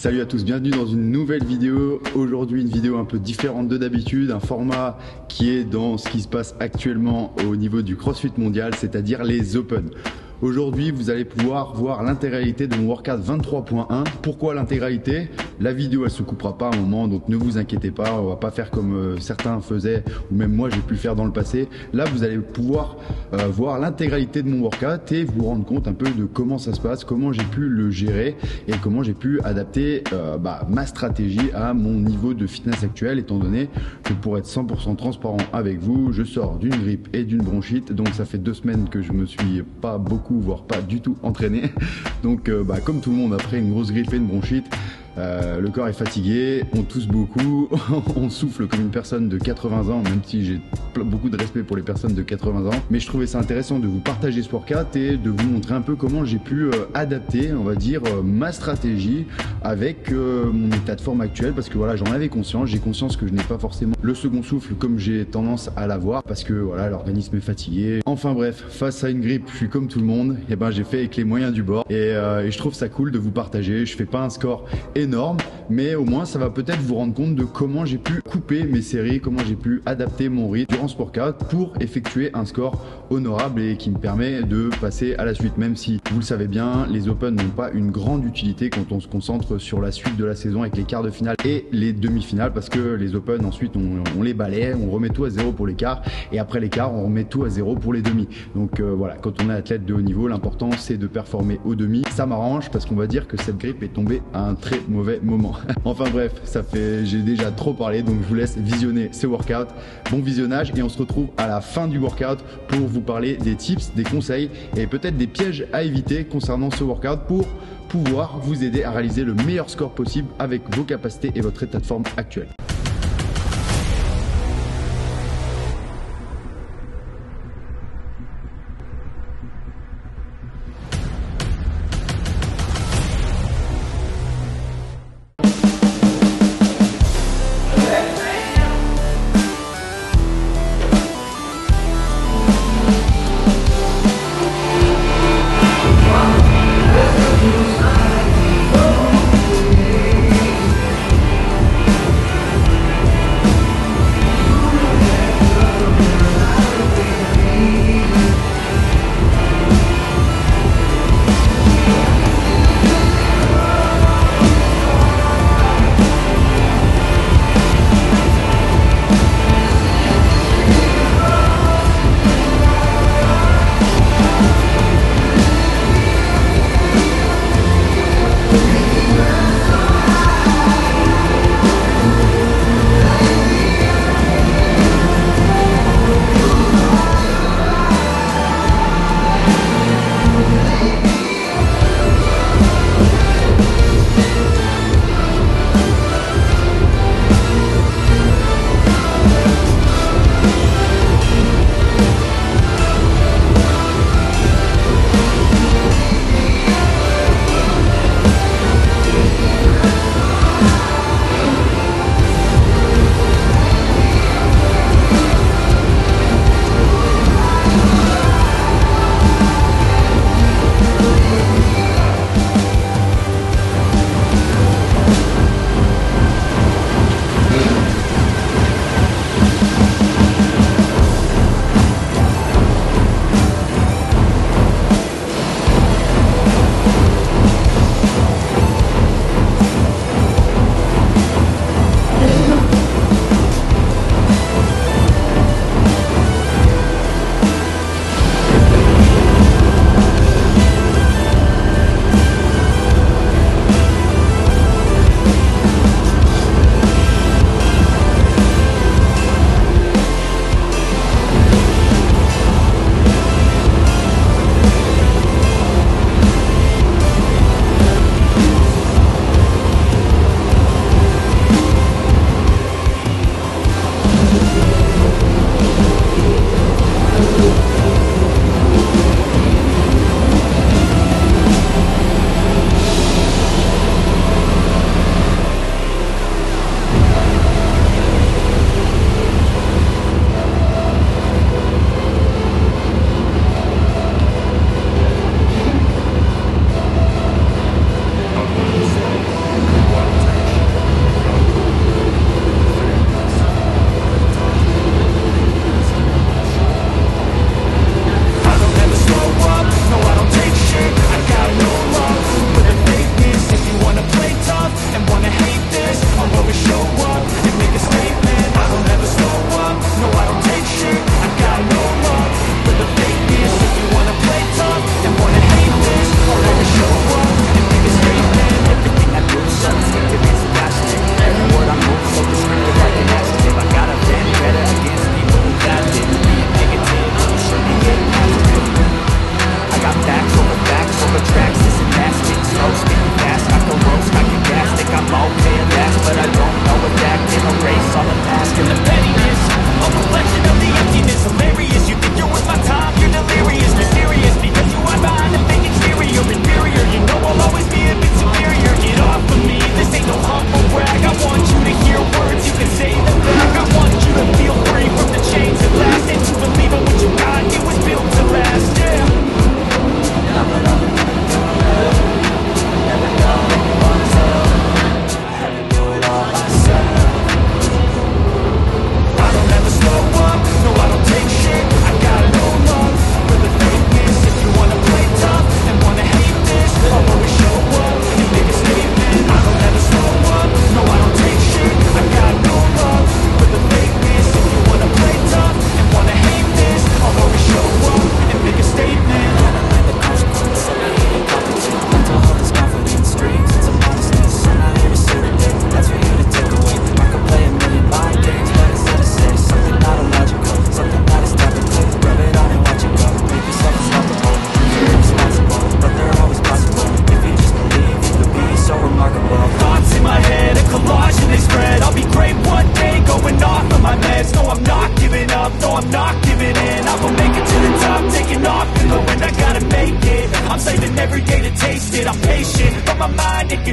Salut à tous, bienvenue dans une nouvelle vidéo. Aujourd'hui une vidéo un peu différente de d'habitude, un format qui est dans ce qui se passe actuellement au niveau du CrossFit mondial, c'est-à-dire les Open. Aujourd'hui, vous allez pouvoir voir l'intégralité de mon workout 23.1. Pourquoi l'intégralité? La vidéo, elle se coupera pas à un moment, donc ne vous inquiétez pas. On va pas faire comme certains faisaient, ou même moi j'ai pu le faire dans le passé. Là, vous allez pouvoir voir l'intégralité de mon workout et vous rendre compte un peu de comment ça se passe, comment j'ai pu le gérer et comment j'ai pu adapter ma stratégie à mon niveau de fitness actuel, étant donné que pour être 100% transparent avec vous, je sors d'une grippe et d'une bronchite. Donc ça fait 2 semaines que je me suis pas beaucoup, voire pas du tout entraîné. Donc comme tout le monde après une grosse grippe et une bronchite, le corps est fatigué, on tousse beaucoup, on souffle comme une personne de 80 ans, même si j'ai beaucoup de respect pour les personnes de 80 ans. Mais je trouvais ça intéressant de vous partager ce workout et de vous montrer un peu comment j'ai pu adapter, on va dire, ma stratégie avec mon état de forme actuel. Parce que voilà, j'en avais conscience, j'ai conscience que je n'ai pas forcément le second souffle comme j'ai tendance à l'avoir, parce que voilà, l'organisme est fatigué. Enfin bref, face à une grippe, je suis comme tout le monde, et j'ai fait avec les moyens du bord. Et je trouve ça cool de vous partager. Je fais pas un score énorme, mais au moins ça va peut-être vous rendre compte de comment j'ai pu couper mes séries, comment j'ai pu adapter mon rythme durant ce workout pour effectuer un score honorable et qui me permet de passer à la suite. Même si vous le savez bien, les Open n'ont pas une grande utilité quand on se concentre sur la suite de la saison avec les quarts de finale et les demi-finales, parce que les Open ensuite on les balaye, on remet tout à zéro pour les quarts et après les quarts on remet tout à zéro pour les demi. Donc voilà, quand on est athlète de haut niveau, l'important c'est de performer au demi. Ça m'arrange parce qu'on va dire que cette grippe est tombée à un très mauvais moment. Enfin bref, j'ai déjà trop parlé, donc je vous laisse visionner ce workout. Bon visionnage et on se retrouve à la fin du workout pour vous parler des tips, des conseils et peut-être des pièges à éviter concernant ce workout pour pouvoir vous aider à réaliser le meilleur score possible avec vos capacités et votre état de forme actuel.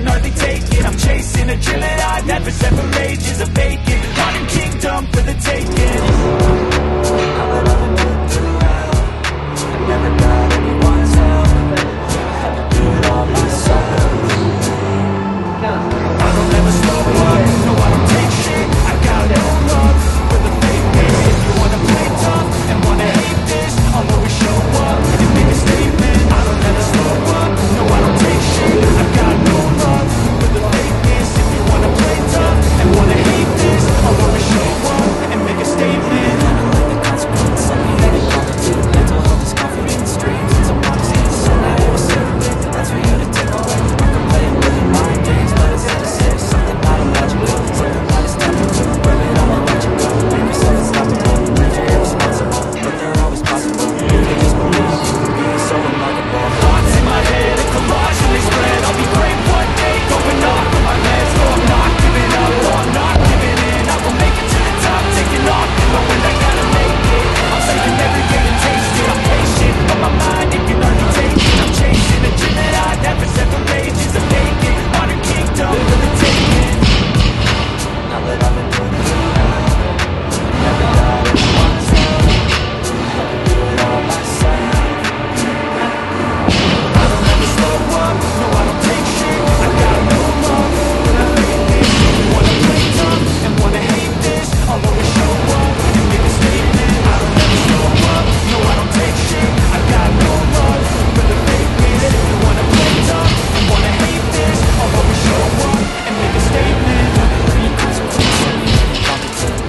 can hardly take it. I'm chasing a dream that I've had for several ages. A vacant modern kingdom for the taking. Now that I've been put through hell, I never got anyone's help. Had to do it all myself. I don't ever slow up, no I don't take shit. I got no love for the fakeness. If you wanna play tough and wanna hate this, I'll always show up and make a statement. I don't ever slow up, no I don't take shit. I got no love for the fakeness. If you wanna play tough and wanna hate this, I'll always show up and make a statement. I don't like the consequence, I'll be headed positive. Mental health is confidence, dreams and some honesty. So now I was saving it, that's for you to take away. I can play a million mind games, but it's innocent. Something not illogical, something that is temporary. Rub it on and let you go, make yourself unstoppable. Live you're irresponsible, but they're always possible. You can just believe you can be so remarkable. Thoughts in my head, a collage and they spread. I'll be great one day, going off with my meds. No, I'm not giving up, no, I'm not giving in. I will make it to the top, taking off, knowing I gotta make it. I'm saving every day to taste it. I'm patient, but my mind, it can hardly take it. I'm chasing a dream that I've had for several ages. A vacant modern kingdom for the taking. Now that I've been put through hell, I never got anyone's help. Had to do it all myself. I don't ever slow up, no I don't take shit. I got no love for the fakeness. If you wanna play tough and wanna hate this, I'll always show up and make a statement. I don't ever slow up, no I don't take shit. I got no love for the fakeness. If you wanna play tough and wanna hate this, I'll always show up and make a statement.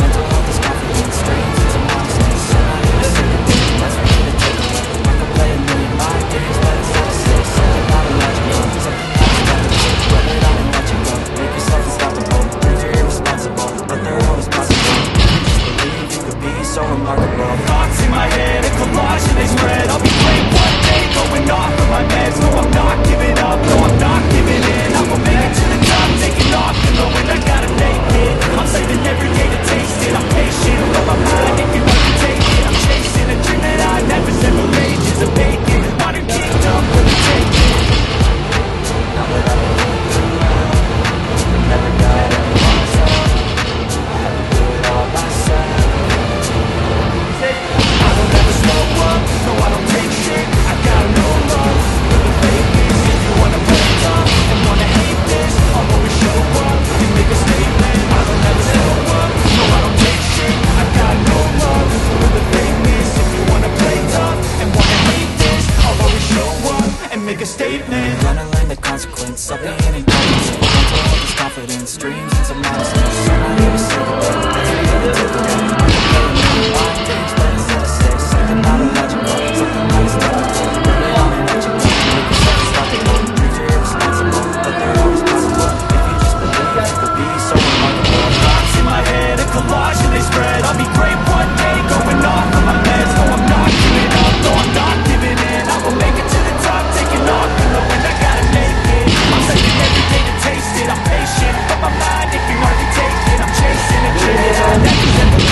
Mental health is confidence, dreams and some honesty. So now you're sitting there, that's for you to take away. I can play a million mind games, but it's not a six. Something not illogical, something not acceptable. Rub it on and let you go, make yourself unstoppable. Dreams are irresponsible, but they're always possible. You can just believe you could be so remarkable. Thoughts in my head, a collage and they spread. I'll be great one day, going off with my meds. No, I'm not giving up, no, I'm not giving in. I will make it to the top, taking off, knowing I gotta make it. I'm saving every day to taste it. I'm patient, but my mind, it can hardly take it. I'm chasing a dream that I've had for several ages. A vacant modern kingdom for the taking. Now that I've been put through hell, I never got anyone's help. I had to do it all myself. I don't ever slow up, no I don't take shit. I got no love for the fakeness. If you wanna play tough and wanna hate this, I'll always show up and make a statement. I don't ever slow up, no I don't take shit. I got no love for the fakeness. If you wanna play tough and wanna hate this, I'll always show up and make a statement. You're gonna learn the consequence of being incompetent. Mental health is confidence, dreams and some honesty. So now you're saving it, that's for you to take away. I can play a million mind games, but it's not a six. Something not illogical, something that is temporary. Rub it on and let you go, make yourself unstoppable. Dreams are irresponsible, but they're always possible. If you just believe you could be so remarkable. Thoughts in my head, a collage and they spread. I'll be great one day, going off with my meds. No, I'm not giving up, no, I'm not giving in. I will make it to the top, taking off, knowing I gotta make it. I'm saving every day to taste it. I'm patient, but my mind, it can hardly take it. I'm chasing a dream that I've never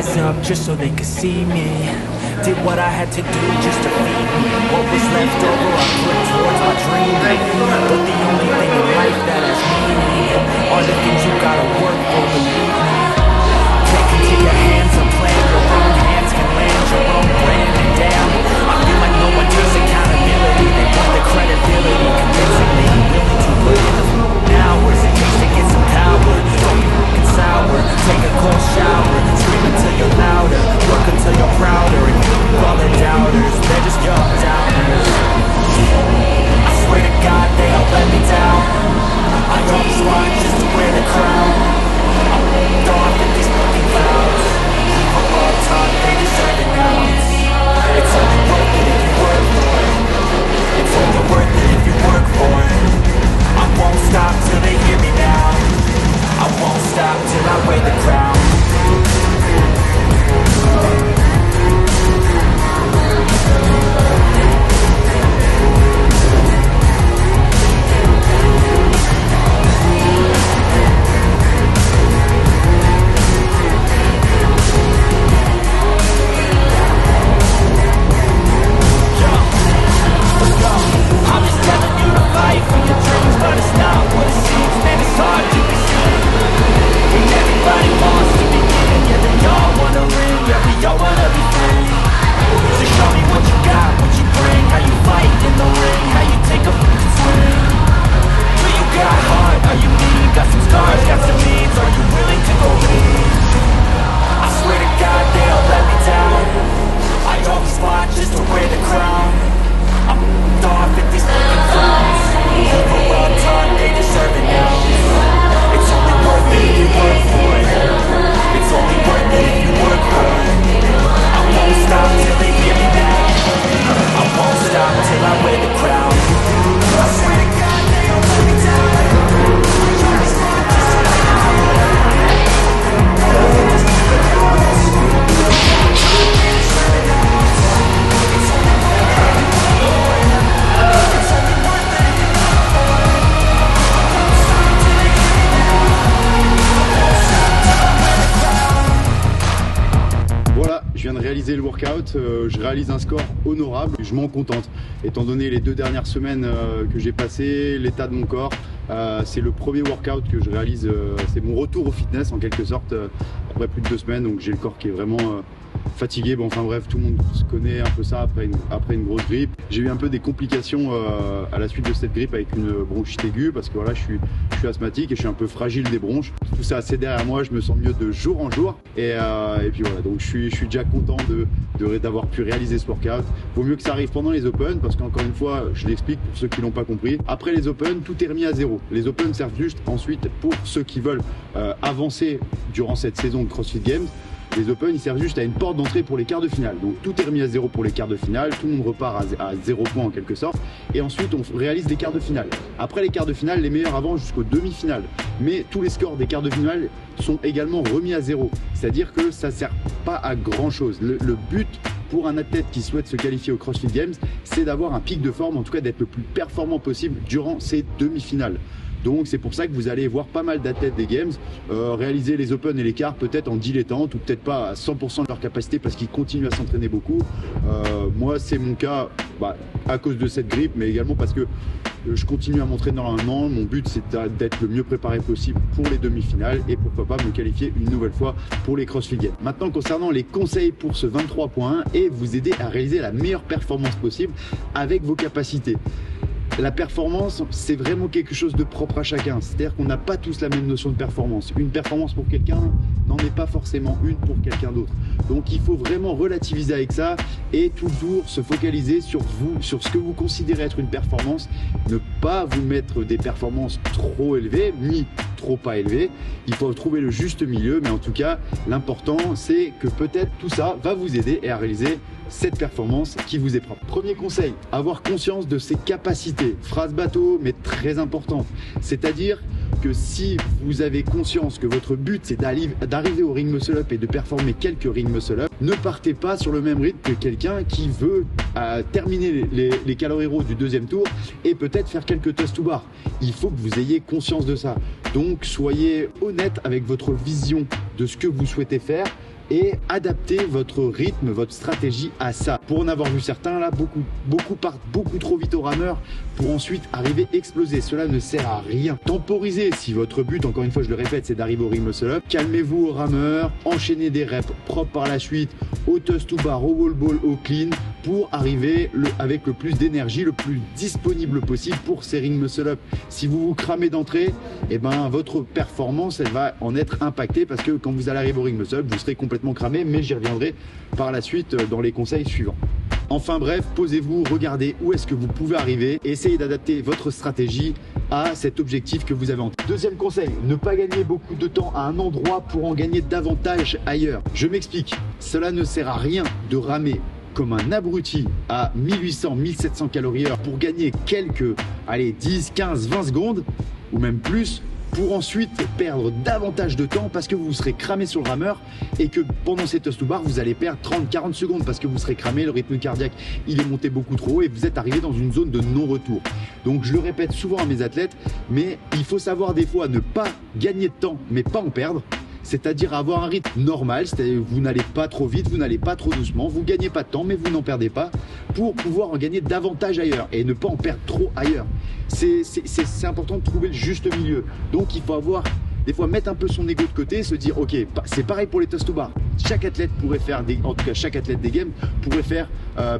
rise up just so they could see me. Did what I had to do just to feed me. What was left over I put towards my dreaming. But the only thing in life that has meaning are the things you gotta work for, believe me. Take into your hands and plan. Your own hands can land your own brand. And damn, I feel like no one takes accountability. They want the credibility, convincing me I'm willing to put in the hours it takes to get some power. Don't be fucking sour. Take a cold shower. Scream until you're louder. Work until you're prouder. And all the doubters, they're just young doubters. I swear to God they all let me down. I always want just to wear the crown. I'm moved off at these fucking clouds. People all talk, they deserve an ounce. It's only worth it if you work for it. It's only worth it if you work for it. I won't stop till they hear me now. I won't stop till I wear the crown. Le workout, je réalise un score honorable, je m'en contente étant donné les 2 dernières semaines que j'ai passé, l'état de mon corps. C'est le premier workout que je réalise, c'est mon retour au fitness en quelque sorte après plus de 2 semaines, donc j'ai le corps qui est vraiment fatigué. Bon, enfin bref, tout le monde connaît un peu ça après une grosse grippe. J'ai eu un peu des complications à la suite de cette grippe avec une bronchite aiguë parce que voilà, je suis asthmatique et je suis un peu fragile des bronches. Tout ça c'est derrière moi, je me sens mieux de jour en jour et puis voilà, donc je suis déjà content d'avoir pu réaliser ce workout. Vaut mieux que ça arrive pendant les Open parce qu'encore une fois, je l'explique pour ceux qui l'ont pas compris, après les Open, tout est remis à zéro. Les Open servent juste ensuite pour ceux qui veulent avancer durant cette saison de CrossFit Games. Les Open, ils servent juste à une porte d'entrée pour les quarts de finale. Donc tout est remis à zéro pour les quarts de finale, tout le monde repart à 0 points en quelque sorte. Et ensuite, on réalise les quarts de finale. Après les quarts de finale, les meilleurs avancent jusqu'aux demi-finales. Mais tous les scores des quarts de finale sont également remis à zéro. C'est-à-dire que ça ne sert pas à grand-chose. Le but pour un athlète qui souhaite se qualifier au CrossFit Games, c'est d'avoir un pic de forme, en tout cas d'être le plus performant possible durant ces demi-finales. Donc c'est pour ça que vous allez voir pas mal d'athlètes des Games réaliser les Open et les quarts peut-être en dilettante ou peut-être pas à 100% de leur capacité parce qu'ils continuent à s'entraîner beaucoup. Moi c'est mon cas à cause de cette grippe, mais également parce que je continue à m'entraîner normalement. Mon but c'est d'être le mieux préparé possible pour les demi-finales et pourquoi pas me qualifier une nouvelle fois pour les CrossFit Games. Maintenant concernant les conseils pour ce 23.1 et vous aider à réaliser la meilleure performance possible avec vos capacités. La performance, c'est vraiment quelque chose de propre à chacun. C'est-à-dire qu'on n'a pas tous la même notion de performance. Une performance pour quelqu'un n'en est pas forcément une pour quelqu'un d'autre. Donc il faut vraiment relativiser avec ça et toujours se focaliser sur vous, sur ce que vous considérez être une performance. Ne pas vous mettre des performances trop élevées, ni trop pas élevées. Il faut trouver le juste milieu, mais en tout cas, l'important, c'est que peut-être tout ça va vous aider à réaliser cette performance qui vous est propre. Premier conseil, avoir conscience de ses capacités. Phrase bateau, mais très importante. C'est-à-dire que si vous avez conscience que votre but c'est d'arriver au ring muscle up et de performer quelques ring muscle up, ne partez pas sur le même rythme que quelqu'un qui veut terminer les calories raw du 2e tour et peut-être faire quelques toast to bar. Il faut que vous ayez conscience de ça. Donc soyez honnête avec votre vision de ce que vous souhaitez faire. et adapter votre rythme, votre stratégie à ça. Pour en avoir vu certains là, beaucoup partent beaucoup trop vite au rameur pour ensuite arriver exploser. Cela ne sert à rien. Temporisez si votre but, encore une fois je le répète, c'est d'arriver au ring muscle up. Calmez-vous au rameur, enchaînez des reps propres par la suite au toast to bar, au wall ball, au clean pour arriver avec le plus d'énergie, le plus disponible possible pour ces ring muscle up. Si vous vous cramez d'entrée, et ben votre performance elle va en être impactée parce que quand vous allez arriver au ring muscle up, vous serez complètement cramé, mais j'y reviendrai par la suite dans les conseils suivants. Enfin bref, posez-vous, regardez où est-ce que vous pouvez arriver et essayez d'adapter votre stratégie à cet objectif que vous avez en tête. Deuxième conseil, ne pas gagner beaucoup de temps à un endroit pour en gagner davantage ailleurs. Je m'explique, cela ne sert à rien de ramer comme un abruti à 1800-1700 calories heure pour gagner quelques, allez, 10, 15, 20 secondes ou même plus pour ensuite perdre davantage de temps parce que vous serez cramé sur le rameur et que pendant ces toast to bar, vous allez perdre 30-40 secondes parce que vous serez cramé, le rythme cardiaque, il est monté beaucoup trop haut et vous êtes arrivé dans une zone de non-retour. Donc je le répète souvent à mes athlètes, mais il faut savoir des fois ne pas gagner de temps, mais pas en perdre. C'est-à-dire avoir un rythme normal, c'est-à-dire vous n'allez pas trop vite, vous n'allez pas trop doucement, vous gagnez pas de temps, mais vous n'en perdez pas pour pouvoir en gagner davantage ailleurs et ne pas en perdre trop ailleurs. C'est important de trouver le juste milieu. Donc il faut avoir, des fois mettre un peu son ego de côté et se dire ok, c'est pareil pour les toast to bar. Chaque athlète pourrait faire, en tout cas chaque athlète des games pourrait faire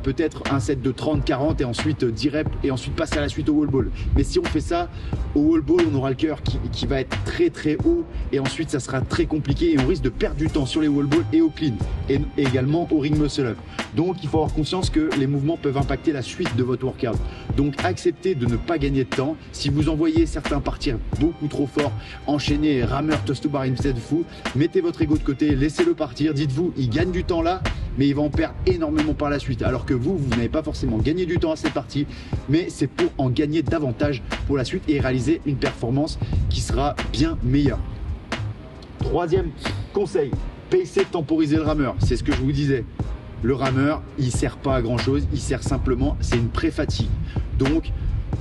peut-être un set de 30-40 et ensuite 10 reps et ensuite passer à la suite au wall ball. Mais si on fait ça, au wall ball on aura le cœur qui va être très très haut et ensuite ça sera très compliqué et on risque de perdre du temps sur les wall ball et au clean et également au ring muscle up. Donc il faut avoir conscience que les mouvements peuvent impacter la suite de votre workout. Donc acceptez de ne pas gagner de temps. Si vous en voyez certains partir beaucoup trop fort, enchaîner rameur, toast to bar, une de fou, mettez votre ego de côté, laissez-le partir, dites-vous il gagne du temps là mais il va en perdre énormément par la suite alors que vous n'avez pas forcément gagné du temps à cette partie mais c'est pour en gagner davantage pour la suite et réaliser une performance qui sera bien meilleure. Troisième conseil, pacer, temporiser le rameur, c'est ce que je vous disais. Le rameur, il sert pas à grand chose, il sert simplement, c'est une pré-fatigue. Donc,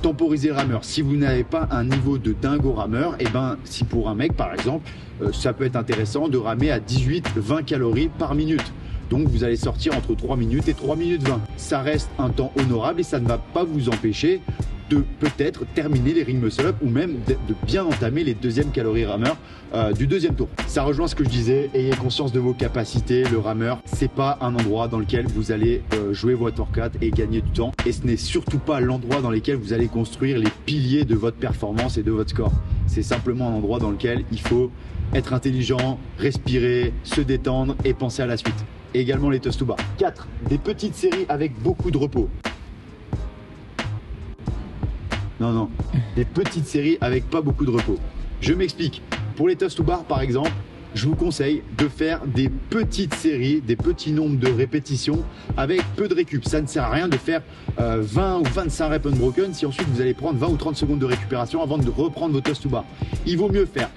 temporiser le rameur. Si vous n'avez pas un niveau de dingo rameur, et ben, si pour un mec par exemple, ça peut être intéressant de ramer à 18-20 calories par minute. Donc vous allez sortir entre 3 minutes et 3 minutes 20. Ça reste un temps honorable et ça ne va pas vous empêcher de peut-être terminer les ring muscle up ou même de bien entamer les deuxièmes calories rameur du deuxième tour. Ça rejoint ce que je disais, ayez conscience de vos capacités. Le rameur, c'est pas un endroit dans lequel vous allez jouer votre workout et gagner du temps. Et ce n'est surtout pas l'endroit dans lequel vous allez construire les piliers de votre performance et de votre score. C'est simplement un endroit dans lequel il faut être intelligent, respirer, se détendre et penser à la suite. Et également les toast to bar. 4. Des petites séries avec beaucoup de repos. Non, des petites séries avec pas beaucoup de repos. Je m'explique. Pour les toast to bar par exemple, je vous conseille de faire des petites séries, des petits nombres de répétitions avec peu de récup. Ça ne sert à rien de faire 20 ou 25 reps unbroken si ensuite vous allez prendre 20 ou 30 secondes de récupération avant de reprendre vos toast to bar. Il vaut mieux faire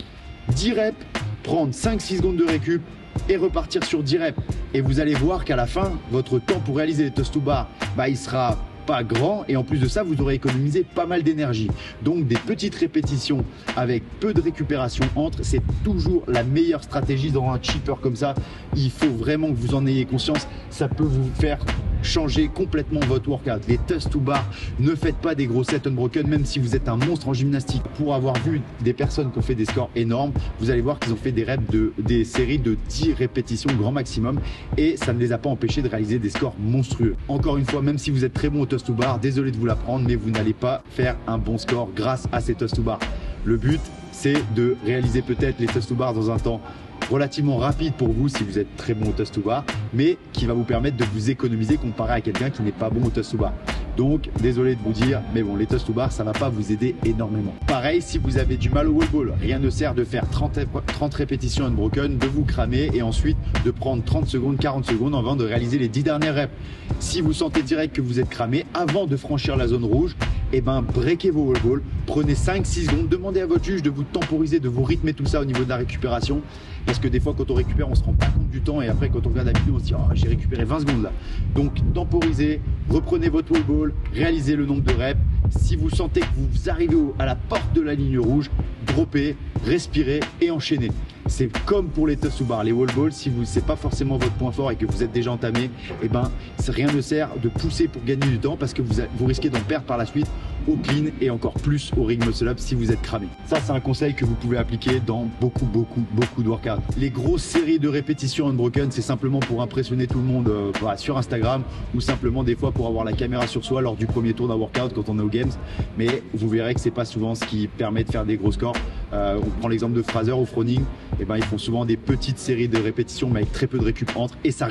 10 reps, prendre 5-6 secondes de récup et repartir sur 10 reps. Et vous allez voir qu'à la fin, votre temps pour réaliser les toast to bar, il sera pas grand et en plus de ça vous aurez économisé pas mal d'énergie. Donc des petites répétitions avec peu de récupération entre, c'est toujours la meilleure stratégie dans un cheaper comme ça. Il faut vraiment que vous en ayez conscience, ça peut vous faire changer complètement votre workout. Les toast to bar, ne faites pas des gros sets unbroken même si vous êtes un monstre en gymnastique. Pour avoir vu des personnes qui ont fait des scores énormes, vous allez voir qu'ils ont fait des séries de 10 répétitions grand maximum et ça ne les a pas empêchés de réaliser des scores monstrueux. Encore une fois, même si vous êtes très bon au toast to bar, désolé de vous l'apprendre, mais vous n'allez pas faire un bon score grâce à ces toast to bar. Le but, c'est de réaliser peut-être les toast to bar dans un temps relativement rapide pour vous si vous êtes très bon au toast to bar, mais qui va vous permettre de vous économiser comparé à quelqu'un qui n'est pas bon au toast to bar. Donc désolé de vous dire, mais bon, les toast to bar, ça va pas vous aider énormément. Pareil, si vous avez du mal au wall ball, rien ne sert de faire 30 répétitions unbroken, de vous cramer et ensuite de prendre 30 secondes, 40 secondes avant de réaliser les 10 dernières reps. Si vous sentez direct que vous êtes cramé, avant de franchir la zone rouge, et breakez vos wall balls, prenez 5-6 secondes, demandez à votre juge de vous temporiser, de vous rythmer tout ça au niveau de la récupération. Parce que des fois quand on récupère on se rend pas compte du temps et après quand on regarde la vidéo on se dit oh, j'ai récupéré 20 secondes là. Donc temporisez, reprenez votre wall ball, réalisez le nombre de reps. Si vous sentez que vous arrivez à la porte de la ligne rouge, droppez, respirez et enchaînez. C'est comme pour les toss to bar, les wall balls, si c'est pas forcément votre point fort et que vous êtes déjà entamé, et ben rien ne sert de pousser pour gagner du temps parce que vous risquez d'en perdre par la suite au clean et encore plus au ring muscle up si vous êtes cramé. Ça, c'est un conseil que vous pouvez appliquer dans beaucoup de workouts. Les grosses séries de répétitions unbroken, c'est simplement pour impressionner tout le monde sur Instagram ou simplement des fois pour avoir la caméra sur soi lors du premier tour d'un workout quand on est aux games. Mais vous verrez que c'est pas souvent ce qui permet de faire des gros scores. On prend l'exemple de Fraser ou Froning, et ben ils font souvent des petites séries de répétitions mais avec très peu de récup entre et ça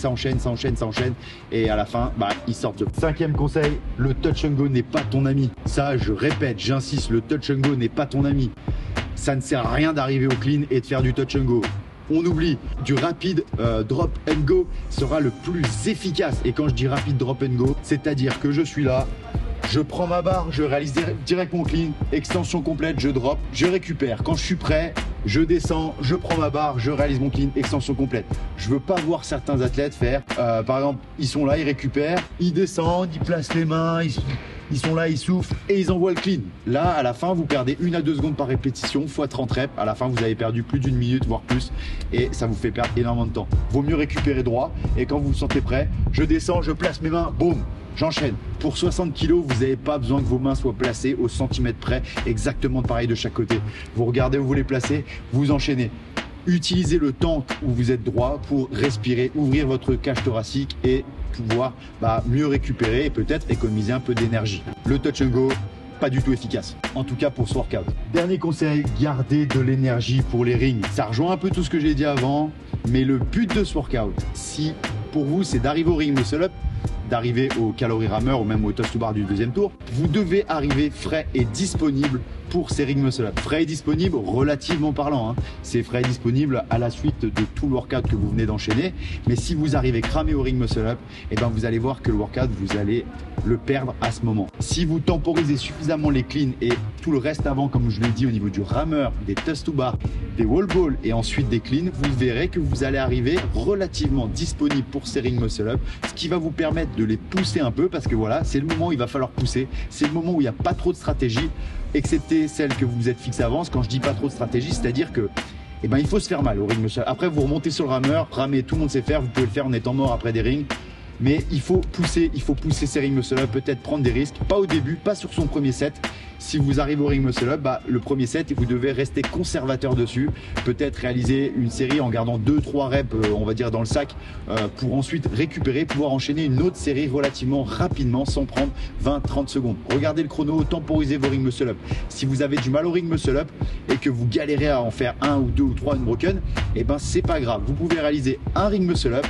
enchaîne, et à la fin ils sortent. Cinquième conseil, le touch and go n'est pas ton ami. Ça, je répète, j'insiste, le touch and go n'est pas ton ami. Ça ne sert à rien d'arriver au clean et de faire du touch and go. On oublie, du rapide drop and go sera le plus efficace. Et quand je dis rapide drop and go, c'est-à-dire que je suis là, je prends ma barre, je réalise direct mon clean, extension complète, je drop, je récupère. Quand je suis prêt, je descends, je prends ma barre, je réalise mon clean, extension complète. Je veux pas voir certains athlètes faire, par exemple, ils sont là, ils récupèrent, ils descendent, ils placent les mains, ils sont là, ils soufflent et ils envoient le clean. Là, à la fin, vous perdez 1 à 2 secondes par répétition, fois 30 reps. À la fin, vous avez perdu plus d'1 minute, voire plus. Et ça vous fait perdre énormément de temps. Vaut mieux récupérer droit. Et quand vous vous sentez prêt, je descends, je place mes mains, boum, j'enchaîne. Pour 60 kg, vous n'avez pas besoin que vos mains soient placées au centimètre près, exactement pareil de chaque côté. Vous regardez où vous les placez, vous enchaînez. Utilisez le temps où vous êtes droit pour respirer, ouvrir votre cage thoracique et pouvoir mieux récupérer et peut-être économiser un peu d'énergie. Le touch and go, pas du tout efficace, en tout cas pour ce workout. Dernier conseil, gardez de l'énergie pour les rings. Ça rejoint un peu tout ce que j'ai dit avant, mais le but de ce workout, si pour vous c'est d'arriver au ring muscle up, d'arriver au calorie rameur ou même au toss to bar du deuxième tour, vous devez arriver frais et disponible pour ces ring muscle up. Frais et disponible relativement parlant, c'est frais et disponible à la suite de tout le workout que vous venez d'enchaîner. Mais si vous arrivez cramé au ring muscle up, et ben vous allez voir que le workout, vous allez le perdre à ce moment. Si vous temporisez suffisamment les cleans et tout le reste avant, comme je l'ai dit au niveau du rameur, des toss to bar, des wall balls et ensuite des cleans, vous verrez que vous allez arriver relativement disponible pour ces ring muscle up, ce qui va vous permettre de les pousser un peu parce que voilà, c'est le moment où il va falloir pousser, c'est le moment où il n'y a pas trop de stratégie, excepté celle que vous vous êtes fixée avant. Quand je dis pas trop de stratégie, c'est-à-dire que il faut se faire mal au ring muscle up. Après, vous remontez sur le rameur, ramer, tout le monde sait faire, vous pouvez le faire en étant mort après des rings. Mais il faut pousser ces ring muscle up, peut-être prendre des risques, pas au début, pas sur son premier set. Si vous arrivez au ring muscle up, le premier set, vous devez rester conservateur dessus, peut-être réaliser une série en gardant 2-3 reps, on va dire dans le sac, pour ensuite récupérer, pouvoir enchaîner une autre série relativement rapidement sans prendre 20-30 secondes. Regardez le chrono, temporisez vos ring muscle up. Si vous avez du mal au ring muscle up et que vous galérez à en faire 1 ou 2 ou 3 unbroken, c'est pas grave. Vous pouvez réaliser un ring muscle up.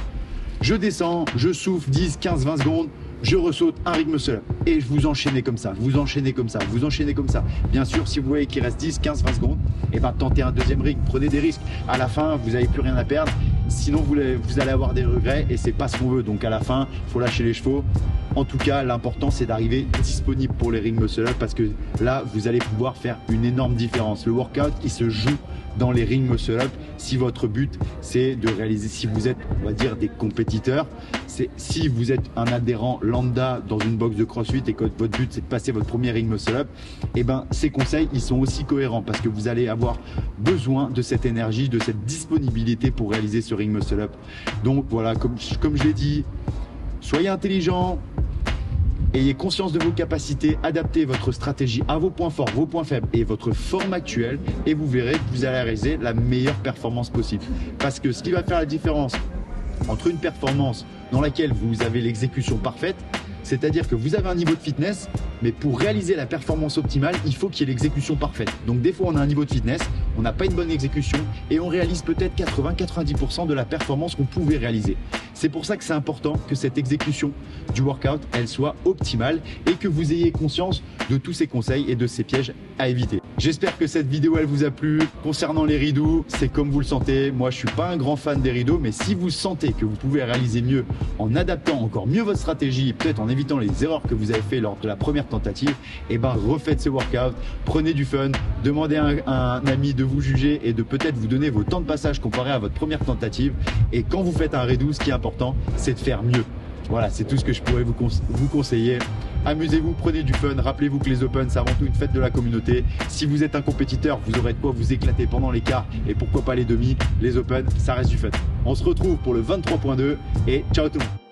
Je descends, je souffle 10, 15, 20 secondes, je ressaute un ring muscle up et vous enchaînez comme ça, vous enchaînez comme ça, vous enchaînez comme ça. Bien sûr, si vous voyez qu'il reste 10, 15, 20 secondes, tentez un deuxième ring, prenez des risques. À la fin, vous n'avez plus rien à perdre. Sinon, vous allez avoir des regrets et c'est pas ce qu'on veut. Donc à la fin, il faut lâcher les chevaux. En tout cas, l'important, c'est d'arriver disponible pour les ring muscle up parce que là, vous allez pouvoir faire une énorme différence. Le workout, il se joue dans les ring muscle up. Si votre but, c'est de réaliser, si vous êtes, on va dire, des compétiteurs, si vous êtes un adhérent lambda dans une box de CrossFit et que votre but, c'est de passer votre premier ring muscle up, ces conseils, ils sont aussi cohérents parce que vous allez avoir besoin de cette énergie, de cette disponibilité pour réaliser ce ring muscle up. Donc voilà, comme je l'ai dit, soyez intelligent, ayez conscience de vos capacités, adaptez votre stratégie à vos points forts, vos points faibles et votre forme actuelle et vous verrez que vous allez réaliser la meilleure performance possible. Parce que ce qui va faire la différence entre une performance dans laquelle vous avez l'exécution parfaite, c'est-à-dire que vous avez un niveau de fitness, mais pour réaliser la performance optimale, il faut qu'il y ait l'exécution parfaite. Donc des fois, on a un niveau de fitness, on n'a pas une bonne exécution et on réalise peut-être 80-90% de la performance qu'on pouvait réaliser. C'est pour ça que c'est important que cette exécution du workout, elle soit optimale et que vous ayez conscience de tous ces conseils et de ces pièges à éviter. J'espère que cette vidéo, elle vous a plu. Concernant les rideaux, c'est comme vous le sentez. Moi, je suis pas un grand fan des rideaux, mais si vous sentez que vous pouvez réaliser mieux en adaptant encore mieux votre stratégie, peut-être en évitant les erreurs que vous avez fait lors de la première tentative, refaites ce workout, prenez du fun, demandez à un ami de vous juger et de peut-être vous donner vos temps de passage comparé à votre première tentative. Et quand vous faites un redo, ce qui est important, c'est de faire mieux. Voilà, c'est tout ce que je pourrais vous conseiller. Amusez-vous, prenez du fun. Rappelez-vous que les Open, c'est avant tout une fête de la communauté. Si vous êtes un compétiteur, vous aurez de quoi vous éclater pendant les quarts et pourquoi pas les demi. Les Open, ça reste du fun. On se retrouve pour le 23.2 et ciao tout le monde.